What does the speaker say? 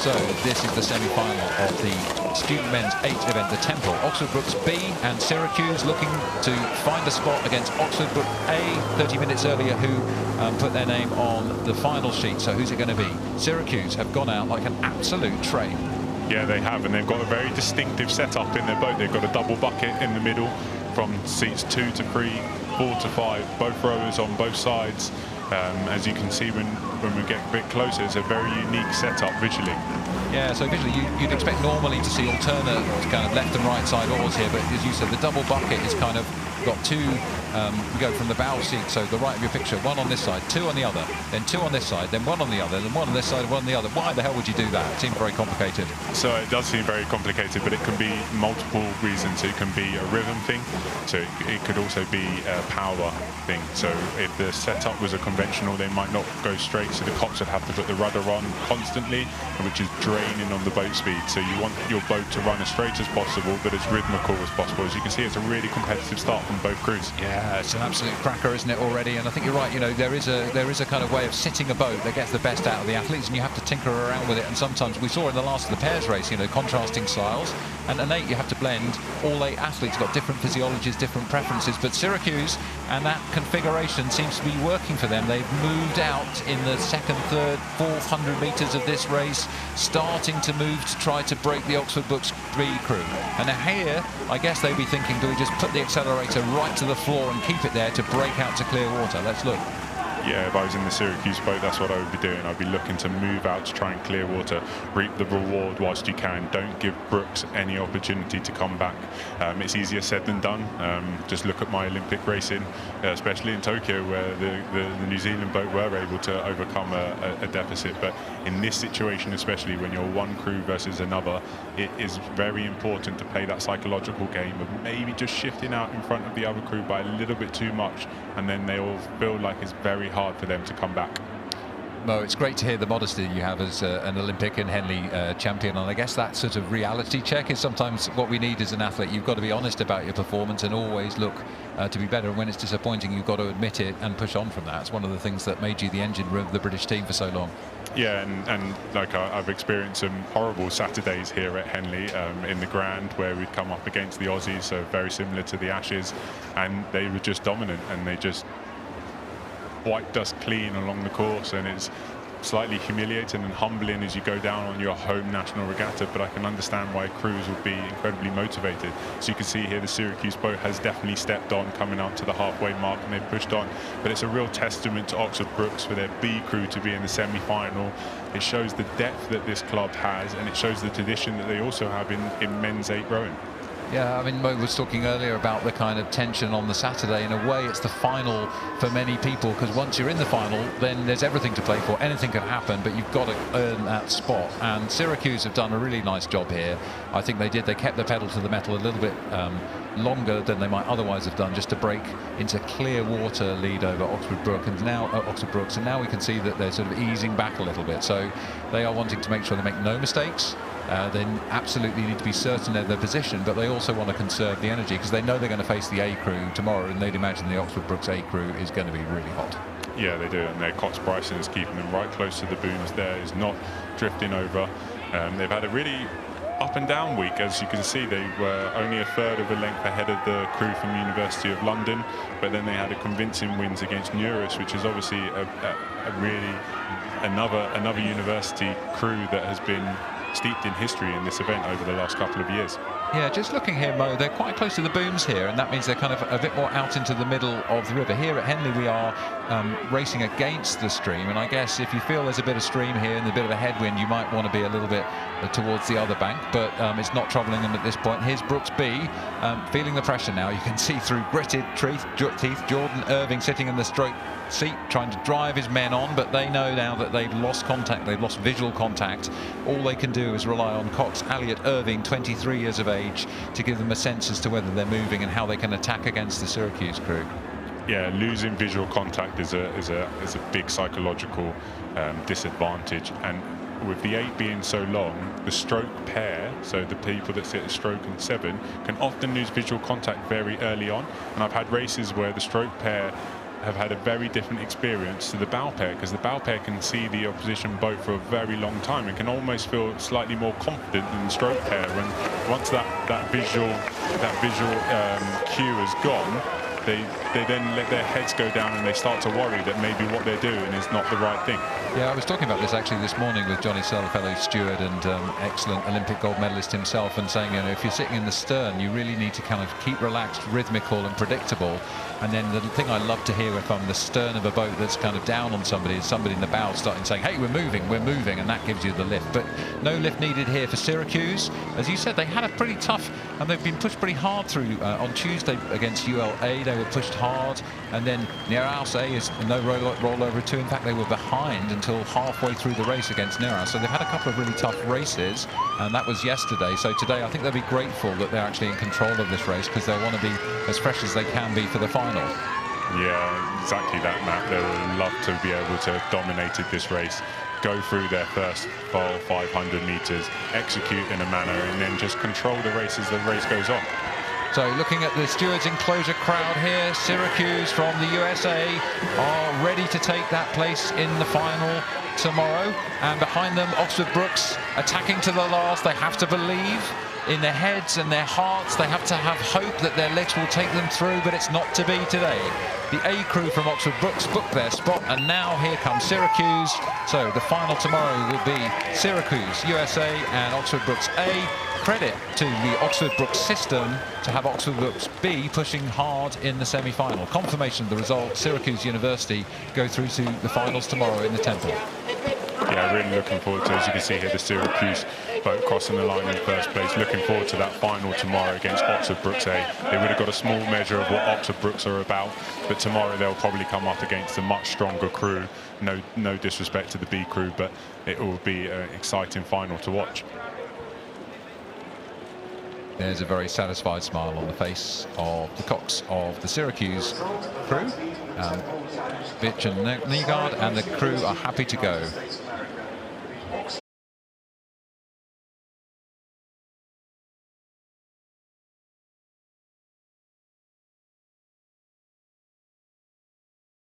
So this is the semi-final of the student men's 8 event, the Temple. Oxford Brookes B and Syracuse looking to find a spot against Oxford Brookes A 30 minutes earlier, who put their name on the final sheet. So who's it going to be? Syracuse have gone out like an absolute train. Yeah, they have, and they've got a very distinctive setup in their boat. They've got a double bucket in the middle from seats 2 to 3, 4 to 5, both rowers on both sides. As you can see when we get a bit closer, it's a very unique setup visually. Yeah, so visually you'd expect normally to see alternate kind of left and right side oars here, but as you said, the double bucket is kind of got two. We go from the bow seat, so the right of your picture, one on this side, 2 on the other, then 2 on this side, then 1 on the other, then 1 on this side, 1 on the other. Why the hell would you do that? It seems very complicated. So it does seem very complicated, but it can be multiple reasons. It can be a rhythm thing, so it could also be a power thing. So if the setup was a conventional, they might not go straight, so the cops would have to put the rudder on constantly, which is draining on the boat speed. So you want your boat to run as straight as possible, but as rhythmical as possible. As you can see, it's a really competitive start from both crews. Yeah, it's an absolute cracker, isn't it, already? And I think you're right. You know, there is a kind of way of sitting a boat that gets the best out of the athletes, and you have to tinker around with it. And sometimes we saw in the last of the pairs race, you know, contrasting styles. And an 8, you have to blend. All 8 athletes got different physiologies, different preferences. But Syracuse and that configuration seems to be working for them. They've moved out in the 2nd, 3rd, 4th 100 metres of this race, starting to move to try to break the Oxford Brookes B crew. And now here, I guess they'd be thinking, do we just put the accelerator right to the floor and keep it there to break out to clear water? Let's look. Yeah, if I was in the Syracuse boat, that's what I would be doing. I'd be looking to move out to try and clear water, reap the reward whilst you can. Don't give Brookes any opportunity to come back. It's easier said than done. Just look at my Olympic racing, especially in Tokyo, where the New Zealand boat were able to overcome a deficit. But in this situation, especially when you're one crew versus another, it is very important to play that psychological game of maybe just shifting out in front of the other crew by a little bit too much, and then they all feel like it's very hard for them to come back. Mo, it's great to hear the modesty you have as an Olympic and Henley champion, and I guess that sort of reality check is sometimes what we need as an athlete. You've got to be honest about your performance and always look to be better, and when it's disappointing you've got to admit it and push on from that. It's one of the things that made you the engine room of the British team for so long. Yeah, and like I've experienced some horrible Saturdays here at Henley in the Grand, where we'd come up against the Aussies, so very similar to the Ashes, and they were just dominant, and they just wiped us clean along the course, and it's slightly humiliating and humbling as you go down on your home national regatta. But I can understand why crews would be incredibly motivated. So you can see here the Syracuse boat has definitely stepped on, coming up to the halfway mark, and they've pushed on. But it's a real testament to Oxford Brookes for their B crew to be in the semi-final. It shows the depth that this club has, and it shows the tradition that they also have in men's 8 rowing. Yeah, I mean, Mo was talking earlier about the kind of tension on the Saturday. In a way, it's the final for many people, because once you're in the final, then there's everything to play for. Anything can happen, but you've got to earn that spot. And Syracuse have done a really nice job here. I think they did. They kept the pedal to the metal a little bit longer than they might otherwise have done, just to break into clear water lead over Oxford Brookes, and now we can see that they're sort of easing back a little bit. So they are wanting to make sure they make no mistakes. They absolutely need to be certain of their position, but they also want to conserve the energy, because they know they're going to face the A crew tomorrow, and they'd imagine the Oxford Brookes A crew is going to be really hot. Yeah, they do, and their Cox Bryson is keeping them right close to the booms there, is not drifting over. They've had a really up and down week. As you can see, they were only a third of a length ahead of the crew from University of London, but then they had a convincing wins against Neurus, which is obviously a really another university crew that has been steeped in history in this event over the last couple of years. Yeah, just looking here, Mo, they're quite close to the booms here, and that means they're kind of a bit more out into the middle of the river. Here at Henley, we are racing against the stream, and I guess if you feel there's a bit of stream here and a bit of a headwind, you might want to be a little bit towards the other bank, but it's not troubling them at this point. Here's Brookes B, feeling the pressure now. You can see through gritted teeth Jordan Irving sitting in the stroke seat trying to drive his men on, but they know now that they've lost contact, they've lost visual contact. All they can do is rely on Cox, Elliott, Irving, 23 years of age, to give them a sense as to whether they're moving and how they can attack against the Syracuse crew. Yeah, losing visual contact is a big psychological disadvantage, and with the 8 being so long, the stroke pair, so the people that sit at stroke and 7, can often lose visual contact very early on. And I've had races where the stroke pair have had a very different experience to the bow pair, because the bow pair can see the opposition boat for a very long time and can almost feel slightly more confident than the stroke pair. When once that visual cue is gone, they then let their heads go down and they start to worry that maybe what they're doing is not the right thing. Yeah, I was talking about this actually this morning with Johnny Searle, fellow steward and excellent Olympic gold medalist himself, and saying, you know, if you're sitting in the stern, you really need to kind of keep relaxed, rhythmical and predictable. And then the thing I love to hear if I'm the stern of a boat that's kind of down on somebody is somebody in the bow starting saying, hey, we're moving, and that gives you the lift. But no lift needed here for Syracuse. As you said, they had a pretty tough, and they've been pushed pretty hard through on Tuesday against ULA. They were pushed hard, and then Nereus A is no rollover too. In fact, they were behind until halfway through the race against Nereus. So they've had a couple of really tough races, and that was yesterday. So today, I think they'll be grateful that they're actually in control of this race, because they want to be as fresh as they can be for the final. Yeah, exactly that, Matt. They would love to be able to have dominated this race, go through their first 500 meters, execute in a manner, and then just control the race as the race goes on. So looking at the stewards enclosure crowd here, Syracuse from the USA are ready to take that place in the final tomorrow. And behind them, Oxford Brookes attacking to the last. They have to believe in their heads and their hearts. They have to have hope that their legs will take them through, but it's not to be today. The A crew from Oxford Brookes booked their spot, and now here comes Syracuse. So the final tomorrow will be Syracuse USA and Oxford Brookes A. Credit to the Oxford Brookes system to have Oxford Brookes B pushing hard in the semi-final. Confirmation of the result, Syracuse University go through to the finals tomorrow in the Temple. Yeah, really looking forward to, as you can see here, the Syracuse boat crossing the line in first place. Looking forward to that final tomorrow against Oxford Brookes A. They would have got a small measure of what Oxford Brookes are about, but tomorrow they'll probably come up against a much stronger crew. No disrespect to the B crew, but it will be an exciting final to watch. There's a very satisfied smile on the face of the cocks of the Syracuse crew. Bitch and Nygaard and the crew are happy to go.